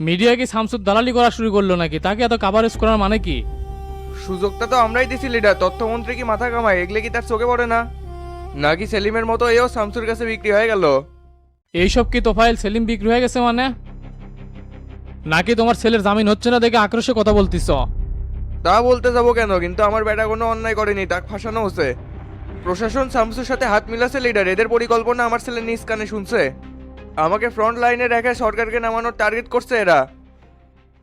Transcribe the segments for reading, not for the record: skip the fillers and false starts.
Media কি শামসুর দালালি করা শুরু করলো নাকি? তাকে এত কাভারেজ করার মানে কি? সুযোগটা তো আমরাই দিছি লিডার। তথ্যমন্ত্রী কি মাথা কামায়? এগুলো কি তার চোখে পড়ে না? নাকি সেলিমের মতো এও শামসুর কাছে বিক্রি হয়ে গেল? এইসব কি তোফাইল সেলিম বিক্রি হয়ে গেছে মানে? নাকি তোমার ছেলের জামিন হচ্ছে না দেখে আক্রোশে কথা বলতিস? তা বলতে যাবো কেন, কিন্তু আমার বেটা কোনো অন্যায় করেনি, তাকে ফাঁসানো হচ্ছে। প্রশাসন শামসুর সাথে হাত মিলাছে লিডার। এদের পরিকল্পনা আমার ছেলে নিজ কানে শুনছে। আমাকে ফ্রন্ট লাইনে রেখে সরকারকে নামানোর টার্গেট করছে এরা।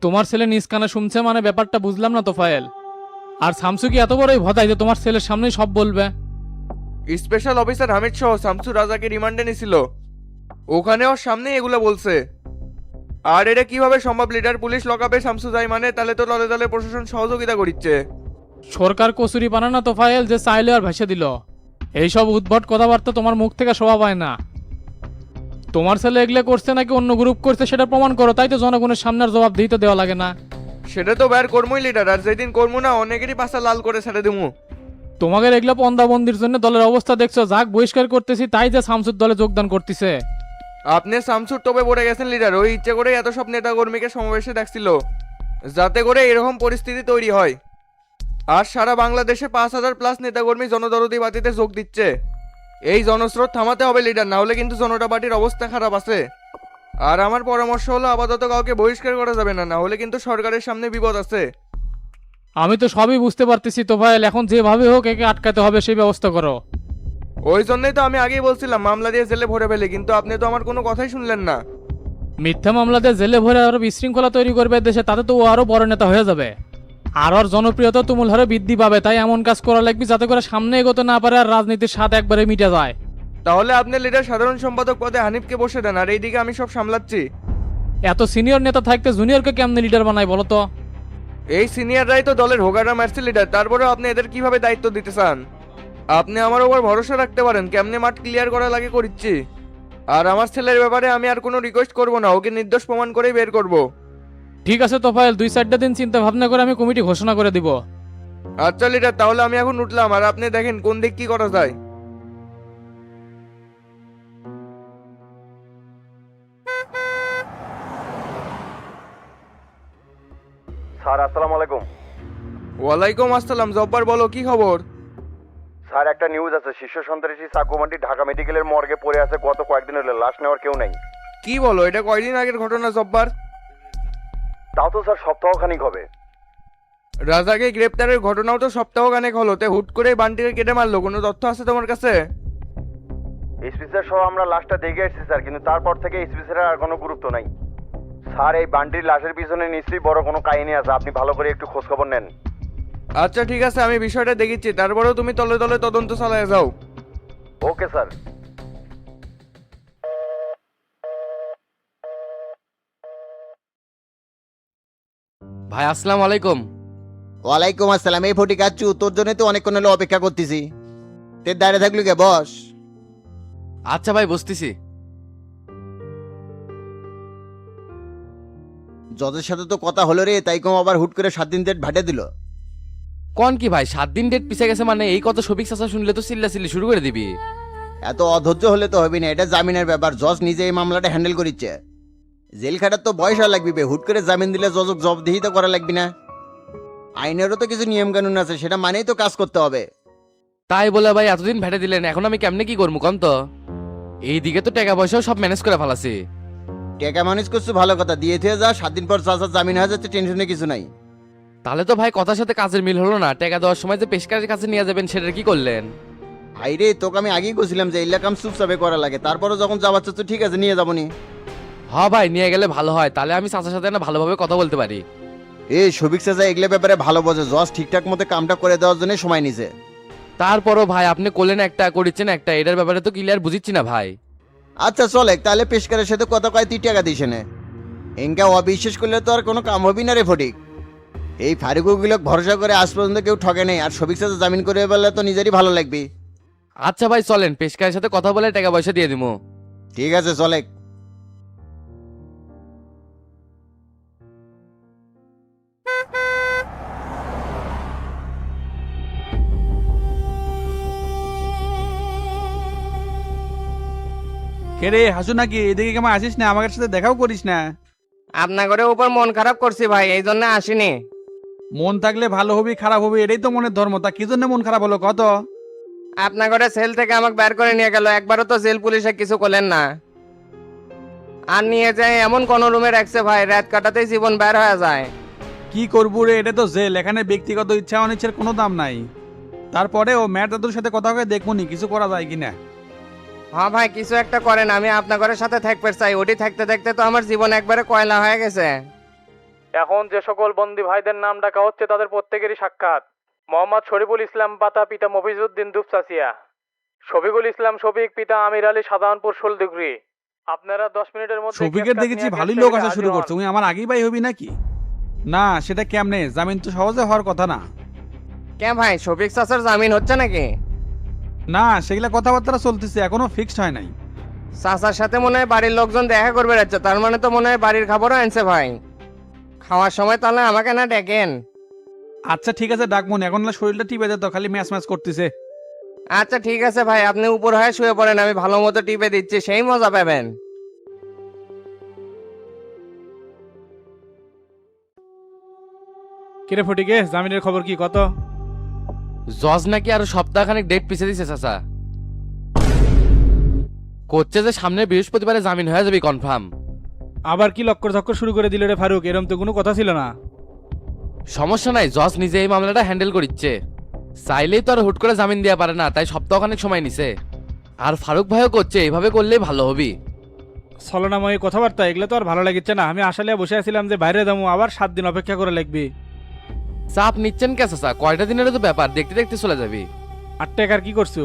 তোমার ছেলে নিজ কানে শুনছে মানে? ব্যাপারটা বুঝলাম না তোফায়েল। আর শামসু কি এত বড়ই ভদাই যে তোমার ছেলের সামনেই সব বলবে? স্পেশাল অফিসার হামিদ সহ শামসু রাজাকে রিমান্ডে নিছিল, ওখানে ওর সামনে এগুলো বলছে। আর এটা কিভাবে সম্ভব লিডার? পুলিশ লকাপে শামসু যায় মানে? তাহলে তো দলে দলে প্রশাসন সহযোগিতা করছে। সরকার কচুরি বানায় না তোফায়েল যে চাইলে আর ভেসে দিল। এইসব উদ্ভট কথাবার্তা তোমার মুখ থেকে শোভা পায় না। তোমার ছেলে এগুলো করছে নাকি অন্য গ্রুপ করছে সেটা প্রমাণ করো, তাই তো জনগণের সামনে আর জবাব দিতে দেওয়া লাগে না। সেটা তো বের কর্মই লিডার, আর যেদিন কর্মু না অনেকেরই পাশা লাল করে ছেড়ে দিমু। তোমাদের এগুলো পন্দাবন্দির জন্য দলের অবস্থা দেখছো, যাক বহিষ্কার করতেছি তাই যে শামসুর দলে যোগদান করতেছে। আপনি শামসুর টোপে পড়ে গেছেন লিডার। ওই ইচ্ছে করে এত সব নেতা কর্মীকে সমাবেশে দেখছিল যাতে করে এরকম পরিস্থিতি তৈরি হয়। আর সারা বাংলাদেশে 5,000+ নেতাকর্মী জনদরদি বাতিতে যোগ দিচ্ছে। এই জনস্রোত থামাতে হবে লিডার, না হলে কিন্তু জনতা পার্টির অবস্থা খারাপ আছে। আর আমার পরামর্শ হলো আপাতত কাউকে বহিষ্কার করা যাবে না, না হলে কিন্তু সরকারের সামনে বিপদ আছে। আমি তো সবই বুঝতে পারতেছি তোফায়েল, এখন যেভাবে হোক একে আটকাতে হবে সেই ব্যবস্থা করো। ওই জন্যই তো আমি আগেই বলছিলাম মামলা দিয়ে জেলে ভরে ফেলে, কিন্তু আপনি তো আমার কোনো কথাই শুনলেন না। মিথ্যা মামলাতে জেলে ভরে আরো বিশৃঙ্খলা তৈরি করবে দেশে, তাতে তো ও আরো বড় নেতা হয়ে যাবে। আর ওর জনপ্রিয়তা তুমুল হারে বৃদ্ধি পাবে। তাই এমন কাজ করা লাগবে যাতে করে সামনে এগোতে না পারে আর রাজনীতির স্বাদ একবারে মিটে যায়। তাহলে আপনি লিডার সাধারণ সম্পাদক পদে হানিফকে বসে দেন, আর এইদিকে আমি সব সামলাচ্ছি। এত সিনিয়র নেতা থাকতে জুনিয়রকে কেমনে লিডার বানায় বলো তো? এই সিনিয়ররাই তো দলের হোগাড়া মারছে লিডার, তারপরেও আপনি এদের কিভাবে দায়িত্ব দিতে চান? আপনি আমার উপর ভরসা রাখতে পারেন, কেমনে মাঠ ক্লিয়ার করা লাগে করিচ্ছি। আর আমার ছেলের ব্যাপারে আমি আর কোনো রিকোয়েস্ট করব না, ওকে নির্দোষ প্রমাণ করেই বের করব। ঠিক আছে তোফায়েল, 2-4টা দিন চিন্তা ভাবনা করে আমি কমিটি ঘোষণা করে দিব। আচ্ছা লিডার, তাহলে আমি এখন উঠলাম, আর আপনি দেখেন কোন দিক কি করা যায়। স্যার আসসালামু আলাইকুম। ওয়ালাইকুম আসসালাম। জব্বার বলো, কি খবর? স্যার একটা নিউজ আছে, শীর্ষ সন্ত্রাসী সাকুমান্ডি ঢাকা মেডিকেলের মর্গে পড়ে আছে, গত কয়েকদিন হলো লাশ নেওয়ার কেউ নেই। কি বলো? এটা কয়দিন আগের ঘটনা জব্বার? তাও তো স্যার সপ্তাহখানিক হবে। রাজাকে গ্রেপ্তারের ঘটনাও তো সপ্তাহখানেক হলো, তে হুট করে বান্টিকে কেটে মারলো, কোনো তথ্য আছে তোমার কাছে? এসপি স্যার সহ আমরা লাশটা দেখে এসেছি স্যার, কিন্তু তারপর থেকে এসপি স্যারের আর কোনো গুরুত্ব নাই। স্যার এই বান্টির লাশের পিছনে নিশ্চয়ই বড় কোনো কাহিনী আছে, আপনি ভালো করে একটু খোঁজ খবর নেন। আচ্ছা ঠিক আছে, আমি বিষয়টা দেখিচ্ছি, তারপরেও তুমি তলে তলে তদন্ত চালায় যাও। Okay sir. ভাই আসসালামু আলাইকুম। ওয়ালাইকুম আসসালাম। এই ফটি কাচ্চু, তোর জন্য তো অনেকক্ষণ হলো অপেক্ষা করতেছি। তে দাঁড়িয়ে থাকলি কে? বস। আচ্ছা ভাই বসতেছি। জজের সাথে তো কথা হলো রে, তাই কম আবার হুট করে 7 দিন ডেট ভাটে দিল। কোন কি ভাই 7 দিন ডেট পিছে গেছে মানে? এই কথা শফিক চাচা শুনলে তো চিল্লাচিল্লি শুরু করে দিবি। এত অধৈর্য হলে তো হবে না, এটা জামিনের ব্যাপার। জজ নিজে এই মামলাটা হ্যান্ডেল করিচ্ছে। জেল খাটার তো বয়স আর লাগবে, হুট করে জামিন দিলে জজক জবাবদিহিতা করা লাগবে না? আইনেরও তো কিছু নিয়ম কানুন আছে, সেটা মানেই তো কাজ করতে হবে। তাই বলে ভাই এতদিন ভেটে দিলেন, এখন আমি কেমনে কি করবো কন তো? এইদিকে তো টাকা পয়সাও সব ম্যানেজ করে ফেলাছি। টেকা ম্যানেজ করছো, ভালো কথা। দিয়ে থিয়ে যা, 7 দিন পর চাচা জামিন হয়ে যাচ্ছে, টেনশনে কিছু নাই। তাহলে তো ভাই কথার সাথে কাজের মিল হলো না। টাকা দেওয়ার সময় যে পেশকারের কাছে নিয়ে যাবেন সেটা কি করলেন? ভাই রে, তোকে আমি আগেই বলছিলাম যে এলাকাম চুপচাপে করা লাগে, তারপরও যখন যাবার তো ঠিক আছে, নিয়ে যাবনি। হ্যাঁ ভাই নিয়ে গেলে ভালো হয়, তাহলে আমি চাচার সাথে না ভালোভাবে কথা বলতে পারি। এই সবিক চাচা এগুলো ব্যাপারে ভালো বোঝে। জজ ঠিকঠাক মতো কামটা করে দেওয়ার জন্য সময় নিছে। তারপরও ভাই আপনি করলেন একটা করেছেন একটা, এটার ব্যাপারে তো ক্লিয়ার বুঝিচ্ছি না ভাই। আচ্ছা চলে, তাহলে পেশকারের সাথে কথা কয়, তুই টাকা দিস নে। এঙ্কা অবিশ্বাস করলে তো আর কোনো কাম হবি না রে ফটিক। এই ফারুকগুলো ভরসা করে আজ পর্যন্ত কেউ ঠকে নেই, আর সবিক চাচা জামিন করে বললে তো নিজেরই ভালো লাগবে। আচ্ছা ভাই চলেন, পেশকারের সাথে কথা বলে টাকা পয়সা দিয়ে দিব। ঠিক আছে চলে। কে রে হাসু নাকি? এদিকে কেমন আসিস না, আমাদের সাথে দেখাও করিস না। আপনার উপর মন খারাপ করছি ভাই, এই জন্য আসিনি। মন থাকলে ভালো হবি খারাপ হবি এটাই তো মনের ধর্ম, তা কি জন্য মন খারাপ হলো কত? আপনার সেল থেকে আমাকে বের করে নিয়ে গেল, একবারও তো জেল পুলিশে কিছু করলেন না। আর নিয়ে যায় এমন কোন রুমে রাখছে ভাই, রাত কাটাতেই জীবন বের হয়ে যায়। কি করবো রে, এটা তো জেল, এখানে ব্যক্তিগত ইচ্ছা অনিচ্ছার কোনো দাম নাই। তারপরে ও ম্যাট দাদুর সাথে কথা হয়ে দেখবনি কিছু করা যায় কিনা। হ্যাঁ ভাই, কিছু একটা করেন, আমি আপনার সাথে থাকতে চাই। ওটি থাকতে থাকতে তো আমার জীবন একবারে কয়লা হয়ে গেছে। এখন যে সকল বন্দী ভাইদের নাম ডাকা হচ্ছে তাদের প্রত্যেকেরই সাক্ষাৎ: মোহাম্মদ শরীফুল ইসলাম পাতা, পিতা মফিজউদ্দিন দুপচাচিয়া; শফিকুল ইসলাম শফিক, পিতা আমির আলী, সাধারণপুর 16 ডিগ্রি। আপনারা 10 মিনিটের মধ্যে শফিকের দেখেছি ভালোই লোক আসা শুরু করছে, তুমি আমার আগেই ভাই হবি নাকি? না সেটা কেমনে, জামিন তো সহজে হওয়ার কথা না। কে ভাই, শফিক চাচার জামিন হচ্ছে নাকি? না সেগুলা কথাবার্তা চলতেছে, এখনো ফিক্সড হয় নাই। চাচার সাথে মনে হয় বাড়ির লোকজন দেখা করবে যাচ্ছে, তার মানে তো মনে হয় বাড়ির খাবারও আনছে ভাই। খাওয়ার সময় তাহলে আমাকে না ডেকেন। আচ্ছা ঠিক আছে ডাকমন, এখন না শরীরটা টিপে যেত, খালি ম্যাচ ম্যাচ করতেছে। আচ্ছা ঠিক আছে ভাই, আপনি উপর হয়ে শুয়ে পড়েন, আমি ভালো মতো টিপে দিচ্ছি, সেই মজা পাবেন। কিরে ফটিকে, জামিনের খবর কি কত? জজ নাকি আরো সপ্তাহখানেক ডেট পিছিয়ে দিছে চাচা। করছে যে সামনে বৃহস্পতিবারে জামিন হয়ে যাবে কনফার্ম। আবার কি লক্কর ঝক্কর শুরু করে দিল রে ফারুক, এরম তো কোনো কথা ছিল না। সমস্যা নাই, জজ নিজে এই মামলাটা হ্যান্ডেল করিচ্ছে, চাইলেই তো আর হুট করে জামিন দেওয়া পারে না, তাই সপ্তাহখানেক সময় নিছে। আর ফারুক ভাইও করছে, এইভাবে করলেই ভালো হবি। ছলনাময়ী কথাবার্তা এগুলো তো আর ভালো লাগিচ্ছে না। আমি আসলে বসে আছিলাম যে বাইরে যাবো, আবার 7 দিন অপেক্ষা করে লাগবি। চাপ নিচ্ছেন কে চাচা, কয়টা দিনের তো ব্যাপার, দেখতে দেখতে চলে যাবি। 8 টাকার কি করছো?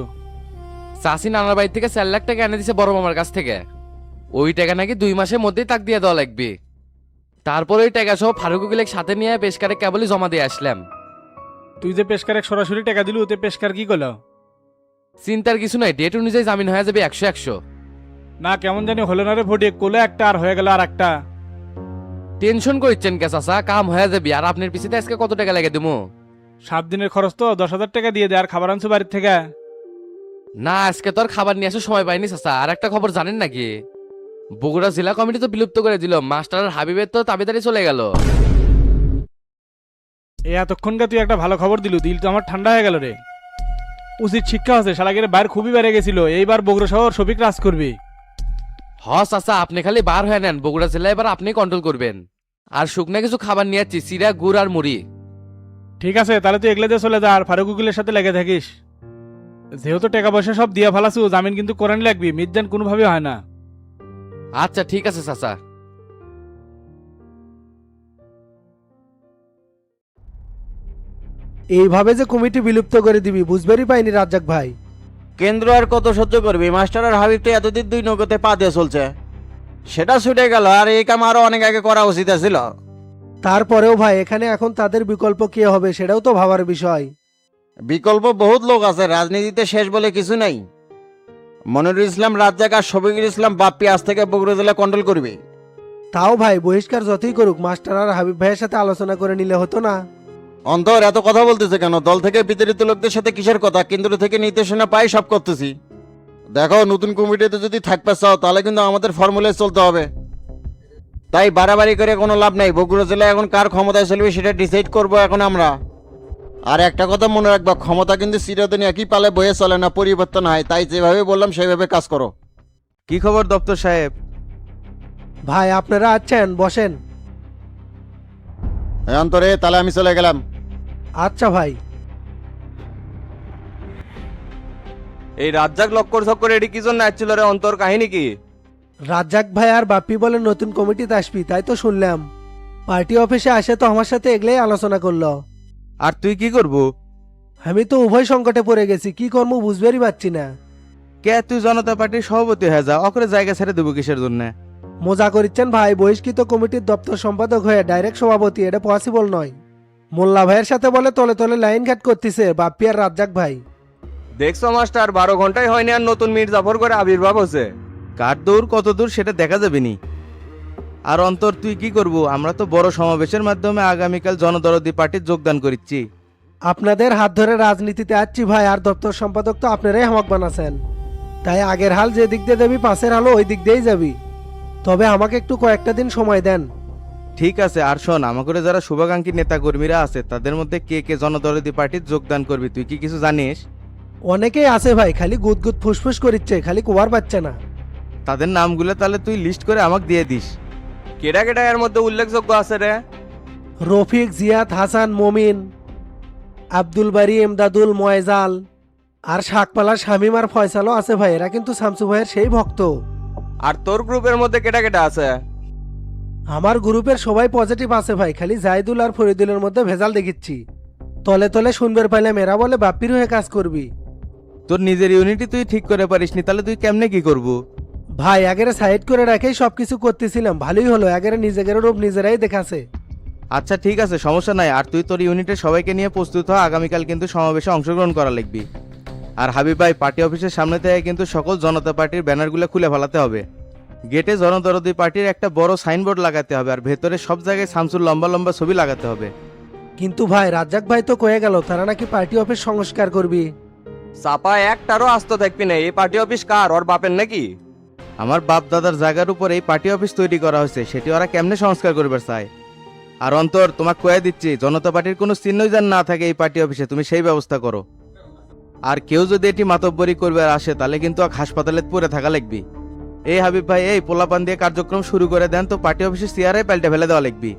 চাষি নানার বাড়ি থেকে 4 লাখ টাকা এনে দিছে বড় মামার কাছ থেকে, ওই টাকা নাকি 2 মাসের মধ্যেই তাক দিয়ে দেওয়া লাগবে। তারপর ওই টাকা সহ ফারুক উকিলের সাথে নিয়ে পেশকারে কেবলই জমা দিয়ে আসলাম। তুই যে পেশকারে সরাসরি টাকা দিলু, ওতে পেশকার কি করলো? চিন্তার কিছু নাই, ডেট অনুযায়ী জামিন হয়ে যাবে 100-100। না কেমন জানি হলো না রে ফটি, কোলে একটা আর হয়ে গেল আর একটা। টেনশন করছেন কে চাচা, কাম হয়ে যাবে। আর আপনার পিছিয়ে আজকে কত টাকা লাগে দেবো? 7 দিনের খরচ তো 10,000 টাকা দিয়ে দে, আর খাবার আনছো বাড়ির থেকে। না আজকে তো আর খাবার নিয়ে আসার সময় পাইনি চাচা। আর একটা খবর জানেন নাকি, বগুড়া জেলা কমিটি তো বিলুপ্ত করে দিল, মাস্টার আর হাবিবের তো তাবেদারি চলে গেল। এতক্ষণকে তুই একটা ভালো খবর দিলু, দিল তো আমার ঠান্ডা হয়ে গেল রে। উচিত শিক্ষা আছে, শালাগের বাইর খুবই বেড়ে গেছিল, এইবার বগুড়া শহর শফিক রাজ করবি। হ চাচা, আপনি খালি বার হয়ে নেন, বগুড়া জেলায় এবার আপনি কন্ট্রোল করবেন। আর শুকনা কিছু খাবার নিয়ে যাচ্ছি, চিরা, গুড় আর মুড়ি। ঠিক আছে, তাহলে তুই এগলে দিয়ে চলে যা, আর ফারুক উকিলের সাথে লেগে থাকিস। যেহেতু টাকা পয়সা সব দিয়া ফালাসু, জামিন কিন্তু করেন লাগবি, মির্জান কোনোভাবে হয় না। আচ্ছা ঠিক আছে চাচা। এইভাবে যে কমিটি বিলুপ্ত করে দিবি বুঝবারই পাইনি রাজ্জাক ভাই। কেন্দ্র আর কত সহ্য করবি, মাস্টার আর হাবিব তো এতদিন 2 নৌকাতে পা দিয়ে চলছে, সেটা ছুটে গেল, আর এই কাম আরো অনেক আগে করা উচিত ছিল। তারপরেও ভাই এখানে এখন তাদের বিকল্প কে হবে সেটাও তো ভাবার বিষয়। বিকল্প বহুত লোক আছে, রাজনীতিতে শেষ বলে কিছু নাই। মনিরুল ইসলাম রাজ্জাক আর শফিকুল ইসলাম বাপ্পি আজ থেকে বগুড়া জেলা কন্ট্রোল করবে। তাও ভাই বহিষ্কার যতই করুক, মাস্টার আর হাবিব ভাইয়ের সাথে আলোচনা করে নিলে হতো না? অন্তর এত কথা বলতেছে কেন? দল থেকে বিতাড়িত লোকদের সাথে কিসের কথা? কেন্দ্র থেকে নির্দেশনা পাই সব করতেছি। দেখো নতুন কমিটিতে যদি থাকতে চাও তাহলে কিন্তু আমাদের ফর্মুলায় চলতে হবে, তাই বাড়াবাড়ি করে কোনো লাভ নাই। বগুড়া জেলায় এখন কার ক্ষমতায় চলবে সেটা ডিসাইড করব এখন আমরা। আর একটা কথা মনে রাখবা, ক্ষমতা কিন্তু চিরদিন একই পালে বয়ে চলে না, পরিবর্তন হয়, তাই যেভাবে বললাম সেভাবে কাজ করো। কি খবর দপ্তর সাহেব? ভাই আপনারা আছেন, বসেন। অন্তরে তাহলে আমি চলে গেলাম। আচ্ছা ভাই। এই রাজ্জাক লক্কর ঝক্কর এটি কি জন্য আসছিল রে, অন্তর কাহিনী কি? রাজ্জাক ভাই আর বাপ্পি বলে নতুন কমিটিতে আসবি, তাই তো শুনলাম। পার্টি অফিসে আসে তো আমার সাথে এগলেই আলোচনা করলো। আর তুই কি করবো? আমি তো উভয় সংকটে পড়ে গেছি, কি করবো বুঝবারই পারছি না। কে তুই জনতা পার্টির সভাপতি হয়ে যা, অকরে জায়গা ছেড়ে দেবো কিসের জন্য? মজা করছেন ভাই, বহিষ্কৃত কমিটির দপ্তর সম্পাদক হয়ে ডাইরেক্ট সভাপতি, এটা পসিবল নয়। মোল্লা ভাইয়ের সাথে বলে তলে তলে লাইন ঘাট করতেছে বাপ্পি আর রাজ্জাক ভাই। দেখছো মাস্টার, 12 ঘন্টায় হয়নি আর নতুন মির্জাফর করে আবির্ভাব হচ্ছে। কার দূর কত দূর সেটা দেখা যাবে নি। আর অন্তর তুই কি করবো? আমরা তো বড় সমাবেশের মাধ্যমে আগামীকাল জনদরদি পার্টির যোগদান করিচ্ছি। আপনাদের হাত ধরে রাজনীতিতে আসছি ভাই, আর দপ্তর সম্পাদক তো আপনারাই হামাক বানাছেন, তাই আগের হাল যে দিক দিয়ে যাবি পাশের হালও ওই দিক দিয়েই যাবি। তবে আমাকে একটু কয়েকটা দিন সময় দেন। ঠিক আছে, আর শোন, আমাকে যারা শুভাকাঙ্ক্ষী নেতা কর্মীরা আছে তাদের মধ্যে কে কে জনদরদি পার্টির যোগদান করবি তুই কি কিছু জানিস? অনেকেই আছে ভাই, খালি গুদগুদ ফুসফুস করিচ্ছে, খালি কোয়ার পাচ্ছে না। তাদের নামগুলো তাহলে তুই লিস্ট করে আমাকে দিয়ে দিস। কেডা কেডা এর মধ্যে উল্লেখযোগ্য আছে রে? রফিক, জিয়াদ, হাসান, মমিন, আব্দুল বারি, এমদাদুল, ময়জাল আর শাকপালা, শামিম আর ফয়সালও আছে ভাই। এরা কিন্তু শামসু ভাইয়ের সেই ভক্ত। আর তোর গ্রুপের মধ্যে কেডা কেডা আছে? আমার গ্রুপের সবাই পজিটিভ আছে ভাই, খালি জাইদুল আর ফরিদুলের মধ্যে ভেজাল দেখিচ্ছি। তলে তলে শুনবার পাইলাম এরা বলে বাপ্পির হয়ে কাজ করবি। তোর নিজের ইউনিটি তুই ঠিক করে পারিসনি, তাহলে তুই কেমনে কি করবো? ভাই আগেরে সাইড করে রাখেই সবকিছু করতেছিলাম, ভালোই হলো। আগেরে নিজেদের রূপ নিজেরাই দেখাছে। আচ্ছা ঠিক আছে, সমস্যা নাই। আর তুই তোর ইউনিটের সবাইকে নিয়ে প্রস্তুত হ, আগামীকাল কিন্তু সমাবেশে অংশগ্রহণ করা লাগবি। আর হাবিব ভাই, পার্টি অফিসের সামনে থেকে কিন্তু সকল জনতা পার্টির ব্যানারগুলো খুলে ফেলাতে হবে। গেটে জনদরদি পার্টির একটা বড় সাইনবোর্ড লাগাতে হবে, আর ভেতরে সব জায়গায় শামসুর লম্বা লম্বা ছবি লাগাতে হবে। কিন্তু ভাই রাজ্জাক ভাই তো কয়ে গেল তারা নাকি পার্টি অফিস সংস্কার করবি। চাপা একটারও আস্ত থাকবি না। এই পার্টি অফিস কার? ওর বাপের নাকি? আমার বাপ দাদার জায়গার উপর এই পার্টি অফিস তৈরি করা হয়েছে, সেটি ওরা কেমনে সংস্কার করবার চায়। আর অন্তর, তোমাকে কয়ে দিচ্ছি, জনতা পার্টির কোনো চিহ্নই যেন না থাকে এই পার্টি অফিসে, তুমি সেই ব্যবস্থা করো। আর কেউ যদি এটি মাতব্বরি করবে আর আসে, তাহলে কিন্তু হাসপাতালে পড়ে থাকা লাগবি। এই হাবিব ভাই, এই পোলাপান দিয়ে কার্যক্রম শুরু করে দেন তো, পার্টি অফিসের চেয়ারে পাল্টে ফেলে দেওয়া লাগবি।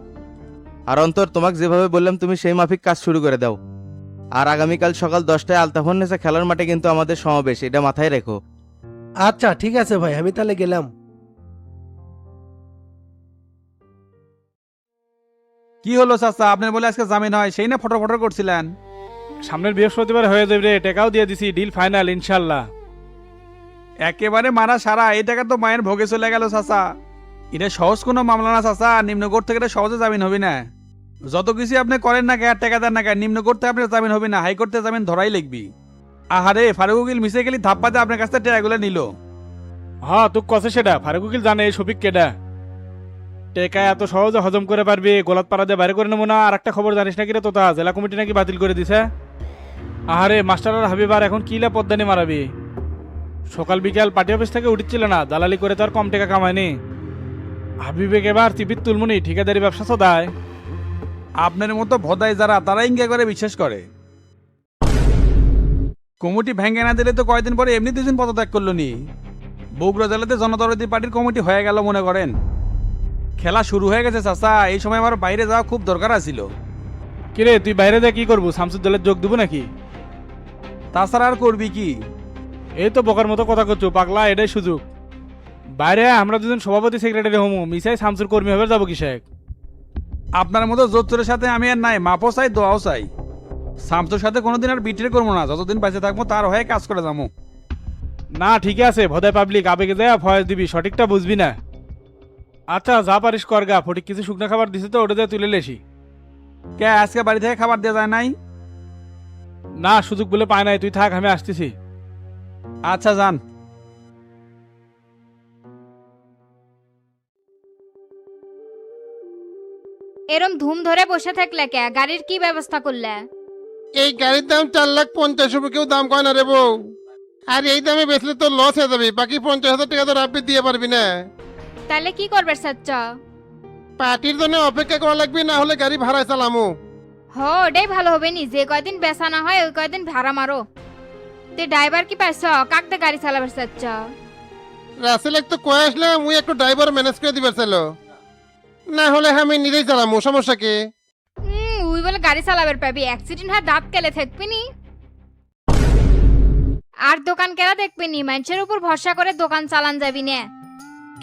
আর অন্তর, তোমাকে যেভাবে বললাম তুমি সেই মাফিক কাজ শুরু করে দাও। আর আগামীকাল সকাল 10টায় আলতাফন নেসা খেলার মাঠে কিন্তু আমাদের সমাবেশ, এটা মাথায় রেখো। আচ্ছা ঠিক আছে ভাই, আমি তাহলে গেলাম। কি হলো চাচা, আপনার বলে আজকে জামিন হয়, সেই না ফটো ফটো করছিলেন? সামনের বৃহস্পতিবার হয়ে যাবে রে, টাকাও দিয়ে দিছি, ডিল ফাইনাল ইনশাল্লাহ। একেবারে মারা সারা, এই টাকা তো মায়ের ভোগে চলে গেল চাচা। এটা সহজ কোনো মামলা না চাচা, নিম্নকোর্ট থেকে এটা সহজে জামিন হবে না। যত কিছু আপনি করেন না কে আর টাকা দেন না কে, নিম্নকোর্ট থেকে আপনার জামিন হবে না, হাইকোর্টে জামিন ধরাই লিখবি। আহারে, ফারুক উকিল মিশে গেলি ধাপ্পাতে আপনার কাছ থেকে টাকাগুলো নিল। হ্যাঁ তুই কছে সেটা, ফারুক উকিল জানে এই শফিক কেডা। টেকা এত সহজে হজম করে পারবি, গোলাত পাড়া দিয়ে বাইরে করে নেবো না। আর একটা খবর জানিস নাকি রে তোতা, জেলা কমিটি নাকি বাতিল করে দিছে। আহারে মাস্টার আর হাবিব আর এখন কিলা পদ্মানি মারাবি। সকাল বিকাল পার্টি অফিস থেকে উঠছিল না, দালালি করে তো আর কম টাকা কামায়নি। হাবিবেক এবার চিপির তুলমুনি, ঠিকাদারি ব্যবসা সদায়। আপনার মতো ভদাই যারা, তারা ইঙ্গা করে বিশ্বাস করে। কমিটি ভেঙে না দিলে তো কয়দিন পরে এমনি দুজন পদত্যাগ করলো নি। বগুড়া জেলাতে জনদরদি পার্টির কমিটি হয়ে গেল মনে করেন। খেলা শুরু হয়ে গেছে চাচা, এই সময় আমার বাইরে যাওয়া খুব দরকার আছিল। কিরে তুই বাইরে দিয়ে কি করবো, শামসুর দলের যোগ দেবো নাকি? তাছাড়া আর করবি কি? এই তো বকার মতো কথা করছো পাগলা, এটাই সুযোগ। বাইরে আমরা দুজন সভাপতি সেক্রেটারি হমু, মিসাই শামসুর কর্মী হবে যাবো কিসেক। আপনার মতো জোচ্চরের সাথে আমি আর নাই, মাপও চাই দোয়াও চাই। শামসুর সাথে কোনোদিন আর বিট্রে করবো না, যতদিন বেঁচে থাকবো তার হয়ে কাজ করে যাবো। না ঠিক আছে, ভদায় পাবলিক আবেগে যায় ভয়েস দিবি, সঠিকটা বুঝবি না। আচ্ছা যা পারিস করগা, ফটিক কিছু শুকনো খাবার দিছে তো ওটা দিয়ে তুলে লেসি। কে আজকে বাড়ি থেকে খাবার দেওয়া যায় নাই? না সুযোগ বলে পায় নাই, তুই থাক আমি আসতেছি। আচ্ছা যান। এরম ধুম ধরে বসে থাকলে কে, গাড়ির কি ব্যবস্থা করলে? এই গাড়ির দাম 4,50,000 কেউ দাম কয় না রে বউ। আর এই দামে বেচলে তো লস হয়ে যাবে, বাকি 50,000 টাকা তো রাব্বি দিয়ে পারবি না। তাহলে কি করবে চাচ্ছ? পার্টির জন্য অপেক্ষা করা লাগবে, না হলে গাড়ি ভাড়ায় চালামু। ওটাই ভালো হবে নি, যে কয়দিন বেচা না হয় ওই কয়দিন ভাড়া মারো। তুই ড্রাইভার কি পাইছ, কাকতে গাড়ি চালাবার চাচ্ছ? রাসেল এক তো কয়ে আসলে মুই একটু ড্রাইভার ম্যানেজ করে দিবার চাইলো, না হলে আমি নিজেই চালামু, সমস্যা কি? উই বলে গাড়ি চালাবার পাবি, অ্যাক্সিডেন্ট হয় দাঁত কেলে থাকবি নি। আর দোকান কেনা দেখবি নি, মানুষের উপর ভরসা করে দোকান চালান যাবি না।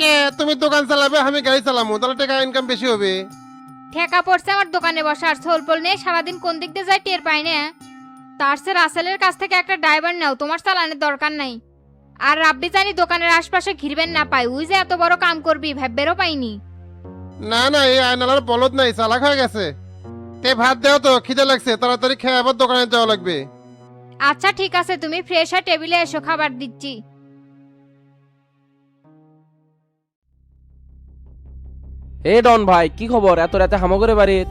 কে তুমি দোকান চালাবে, আমি গাড়ি চালামু, তাহলে টাকা ইনকাম বেশি হবে। ঠেকা পড়ছে আমার দোকানে বসার, সোলপল নিয়ে সারাদিন কোন দিক দিয়ে যায় টের পাই না। তার সে রাসেলের কাছ থেকে একটা ড্রাইভার নাও, তোমার চালানোর দরকার নাই। আর রাব্বি জানি দোকানের আশপাশে ঘিরবেন না পাই, উই যে এত বড় কাম করবি ভাববেরও পাইনি। না না, এই আয়নালার বলদ নাই, চালাক হয়ে গেছে। তে ভাত দেও তো, খিদে লাগছে, তাড়াতাড়ি খেয়ে আবার দোকানে যাওয়া লাগবে। আচ্ছা ঠিক আছে, তুমি ফ্রেশ হয়ে টেবিলে এসো, খাবার দিচ্ছি। এ ডন ভাই, কি খবর এত রাতে হামাগরে বাড়ির?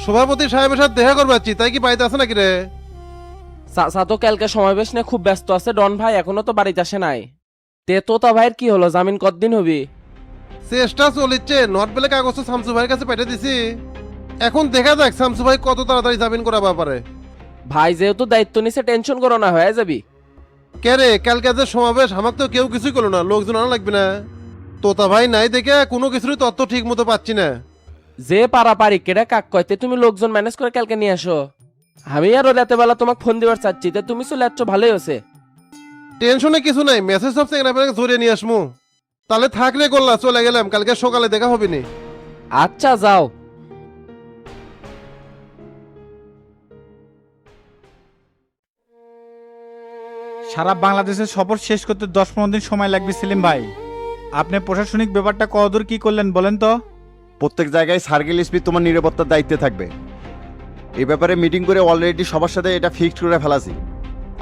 সভাপতি সাহেবের সাথে দেখা করবাচ্ছি, তাই কি বাড়িতে আছে নাকি রে? চাচা তো কালকে সমাবেশ নিয়ে খুব ব্যস্ত আছে, ডন ভাই এখনো তো বাড়িতে আসে নাই। তে তোতা ভাইয়ের কি হলো, জামিন কতদিন হবি? চেষ্টা চলিচ্ছে নট পেলে কাগজ তো শামসু ভাইয়ের কাছে পাঠিয়ে দিছি। এখন দেখা যাক শামসু ভাই কত তাড়াতাড়ি জামিন করা ব্যাপারে। ভাই যেহেতু দায়িত্ব নিছে টেনশন করো না, হয়ে যাবি। কে রে কালকে যে সমাবেশ আমাকে তো কেউ কিছুই করলো না, লোকজন আনা লাগবে না। তোতা ভাই নাই দেখে কোনো কিছুরই তথ্য ঠিক মতো পাচ্ছি না। যে পারাপারি কেডা কাক কইতে তুমি লোকজন ম্যানেজ করে কালকে নিয়ে আসো। আমি আরো রাতে বেলা তোমাকে ফোন দিবার চাচ্ছি, তা তুমি চলে যাচ্ছ, ভালোই হয়েছে। টেনশনে কিছু নাই, মেসেজ সব সেখানে জড়িয়ে নিয়ে আসমু। তাহলে থাকলে করলা, চলে গেলাম, কালকে সকালে দেখা হবে নি। আচ্ছা যাও। সারা বাংলাদেশের সফর শেষ করতে 10-15 দিন সময় লাগবে সেলিম ভাই। আপনি প্রশাসনিক ব্যাপারটা কতদূর কি করলেন বলেন তো? প্রত্যেক জায়গায় সার্কেল এসপি তোমার নিরাপত্তার দায়িত্বে থাকবে। এই ব্যাপারে মিটিং করে অলরেডি সবার সাথে এটা ফিক্সড করে ফেলাছি।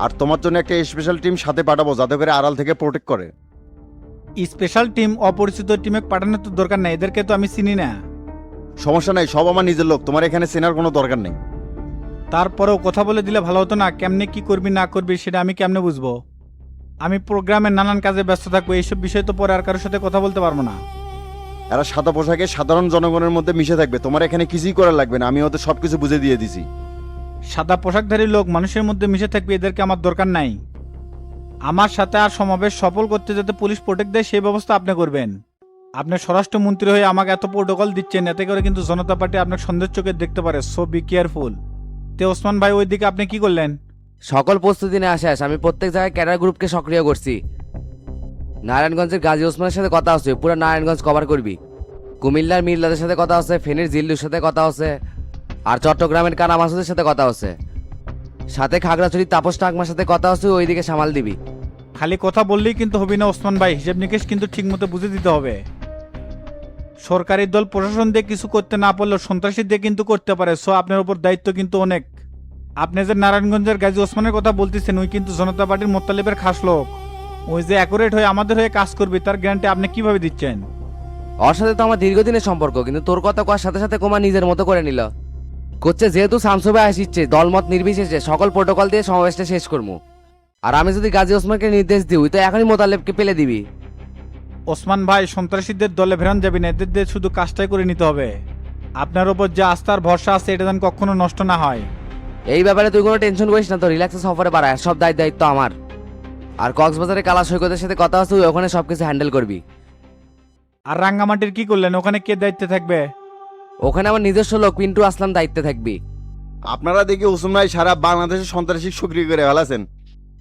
আর তোমার জন্য একটা স্পেশাল টিম সাথে পাঠাবো যাতে করে আড়াল থেকে প্রোটেক্ট করে। স্পেশাল টিম অপরিচিত টিমে পাঠানোর তো দরকার নাই, এদেরকে তো আমি চিনি না। সমস্যা নাই, সব আমার নিজের লোক, তোমার এখানে চেনার কোনো দরকার নেই। তারপরেও কথা বলে দিলে ভালো হতো না? কেমনে কি করবি না করবি সেটা আমি কেমনে বুঝবো? আমি প্রোগ্রামের নানান কাজে ব্যস্ত থাকবো, এইসব বিষয় তো পরে আর কারোর সাথে কথা বলতে পারবো না। এরা সাদা পোশাকে সাধারণ জনগণের মধ্যে মিশে থাকবে, তোমার এখানে কিছুই করার লাগবে না, আমি ওদের সবকিছু বুঝে দিয়ে দিছি। সাদা পোশাকধারী লোক মানুষের মধ্যে মিশে থাকবে, এদেরকে আমার দরকার নাই। আমার সাথে আর সমাবেশ সফল করতে যাতে পুলিশ প্রোটেক্ট দেয় সেই ব্যবস্থা আপনি করবেন। আপনি স্বরাষ্ট্রমন্ত্রী হয়ে আমাকে এত প্রোটোকল দিচ্ছেন, এতে করে কিন্তু জনতা পার্টি আপনার সন্দেহ চোখে দেখতে পারে। So be careful. তে ওসমান ভাই ওইদিকে আপনি কি করলেন? সকল প্রস্তুতি নিয়ে শেষ। আমি প্রত্যেক জায়গায় ক্যাডার গ্রুপকে সক্রিয় করছি। নারায়ণগঞ্জের গাজী ওসমানের সাথে কথা হচ্ছে, পুরো নারায়ণগঞ্জ কভার করবি। কুমিল্লার মিল্লাদের সাথে কথা হচ্ছে, ফেনীর জিল্লুর সাথে কথা হচ্ছে, আর চট্টগ্রামের কানা মাসুদের সাথে কথা হচ্ছে, সাথে খাগড়াছড়ির তাপস টাকমার সাথে কথা হচ্ছে, ওইদিকে সামাল দিবি। খালি কথা বললেই কিন্তু হবে না ওসমান ভাই, হিসেব নিকেশ কিন্তু ঠিক মতো বুঝে দিতে হবে। সরকারি দল প্রশাসন দিয়ে কিছু করতে না পারলেও সন্ত্রাসী দিয়ে কিন্তু করতে পারে। সো আপনার উপর দায়িত্ব কিন্তু অনেক। আপনি যে নারায়ণগঞ্জের গাজী ওসমানের কথা বলতেছেন, ওই কিন্তু জনতা পার্টির মোত্তালিবের খাস লোক। ওই যে অ্যাকুরেট হয়ে আমাদের হয়ে কাজ করবে, তার গ্যারান্টি আপনি কিভাবে দিচ্ছেন? ওর সাথে তো আমার দীর্ঘদিনের সম্পর্ক, কিন্তু তোর কথা করার সাথে সাথে কোমা নিজের মতো করে নিল। করছে যেহেতু শামসুবে আসিচ্ছে, দলমত নির্বিশেষে সকল প্রোটোকল দিয়ে সমাবেশটা শেষ করবো। আর আমি যদি গাজী ওসমানকে নির্দেশ দিই, ওই তো এখনই মোতালেবকে পেলে দিবি। ওসমান ভাই, সন্ত্রাসীদের দলে ফেরান যাবি না, এদের দিয়ে শুধু কাজটাই করে নিতে হবে। আপনার ওপর যে আস্থার ভরসা আছে এটা যেন কখনো নষ্ট না হয়। এই ব্যাপারে তুই কোনো টেনশন করিস না, তো রিল্যাক্সে সফরে বাড়ায়, সব দায়িত্ব আমার। আর কক্সবাজারে কালা সৈকতের সাথে কথা হচ্ছে, ওখানে সবকিছু হ্যান্ডেল করবি। আর রাঙ্গামাটির কি করলেন? ওখানে কে দায়িত্বে থাকবে? ওখানে আমার নিজস্ব লোক পিন্টু আসলাম দায়িত্বে থাকবি। আপনারা দেখি ওসমান ভাই সারা বাংলাদেশে সন্ত্রাসী সক্রিয় করে ফেলাছেন।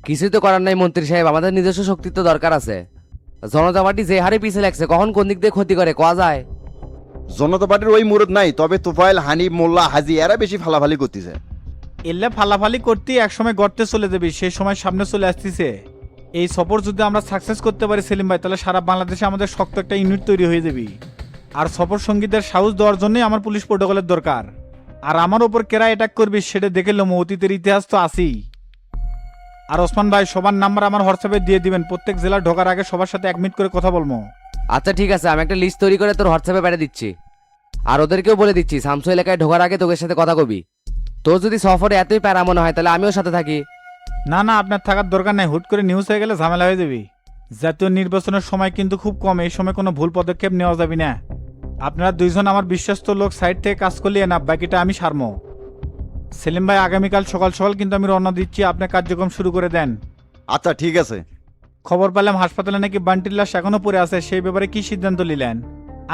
কিছুই তো করার নাই মন্ত্রী সাহেব, আমাদের নিজস্ব শক্তির তো দরকার আছে। জনতা পার্টি যে হারে পিছিয়ে লাগছে, কখন কোন দিক দিয়ে ক্ষতি করে কোয়া যায়। জনতা পার্টির ওই মুরত নাই, তবে তোফায়েল, হানিফ, মোল্লা, হাজি এরা বেশি ফালাফালি করতেছে। এলে ফালাফালি করতে একসময় গর্তে চলে যাবি, সেই সময় সামনে চলে আসতেছে। এই সফর যদি আমরা সাকসেস করতে পারি সেলিম ভাই, তাহলে সারা বাংলাদেশে আমাদের শক্ত একটা ইউনিট তৈরি হয়ে যাবে। আর সফর সঙ্গীদের সাহস দেওয়ার জন্যই আমার পুলিশ প্রোটোকলের দরকার। আর আমার ওপর কেরা অ্যাটাক করবি সেটা দেখে লোম, অতীতের ইতিহাস তো আছেই। আর ওসমান ভাই, সবার নাম্বার আমার হোয়াটসঅ্যাপে দিয়ে দিবেন, প্রত্যেক জেলা ঢোকার আগে সবার সাথে 1 মিনিট করে কথা বলবো। আচ্ছা ঠিক আছে, আমি একটা লিস্ট তৈরি করে তোর হোয়াটসঅ্যাপে পাঠিয়ে দিচ্ছি। আর ওদেরকেও বলে দিচ্ছি শামসু এলাকায় ঢোকার আগে তোদের সাথে কথা কবি। তোর যদি সফরে এতই প্যারা মনে হয়, তাহলে আমিও সাথে থাকি। না না, আপনার থাকার দরকার নাই, হুট করে নিউজ হয়ে গেলে ঝামেলা হয়ে যাবে। জাতীয় নির্বাচনের সময় কিন্তু খুব কম, এই সময় কোনো ভুল পদক্ষেপ নেওয়া যাবে না। আপনারা দুইজন আমার বিশ্বস্ত লোক, সাইড থেকে কাজ করলে না, বাকিটা আমি সারমো। সেলিম ভাই, আগামীকাল সকাল সকাল কিন্তু আমি রওনা দিচ্ছি, আপনি কার্যক্রম শুরু করে দেন। আচ্ছা ঠিক আছে। খবর পেলাম হাসপাতালে নাকি বান্টির লাশ এখনো পড়ে আছে, সেই ব্যাপারে কি সিদ্ধান্ত নিলেন?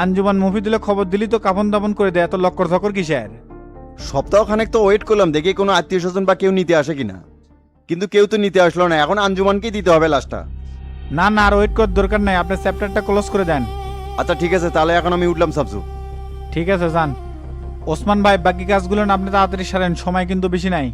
আঞ্জুমান মফিদুল্লাহ খবর দিলি তো কাফন দাপন করে দেয়, এত লক্কর ঝকর কিসের? সপ্তাহখানেক তো ওয়েট করলাম, দেখি কোনো আত্মীয় স্বজন বা কেউ নিতে আসে কিনা, কিন্তু কেউ তো নিতে আসলো না। এখন আঞ্জুমানকেই দিতে হবে লাশটা। না না, আর ওয়েট করার দরকার নাই, আপনি চ্যাপ্টারটা ক্লোজ করে দেন। আচ্ছা ঠিক আছে, তাহলে এখন আমি উঠলাম শামসু। ঠিক আছে যান। ওসমান ভাই, বাকি কাজগুলো আপনি তাড়াতাড়ি সারেন, সময় কিন্তু বেশি নাই।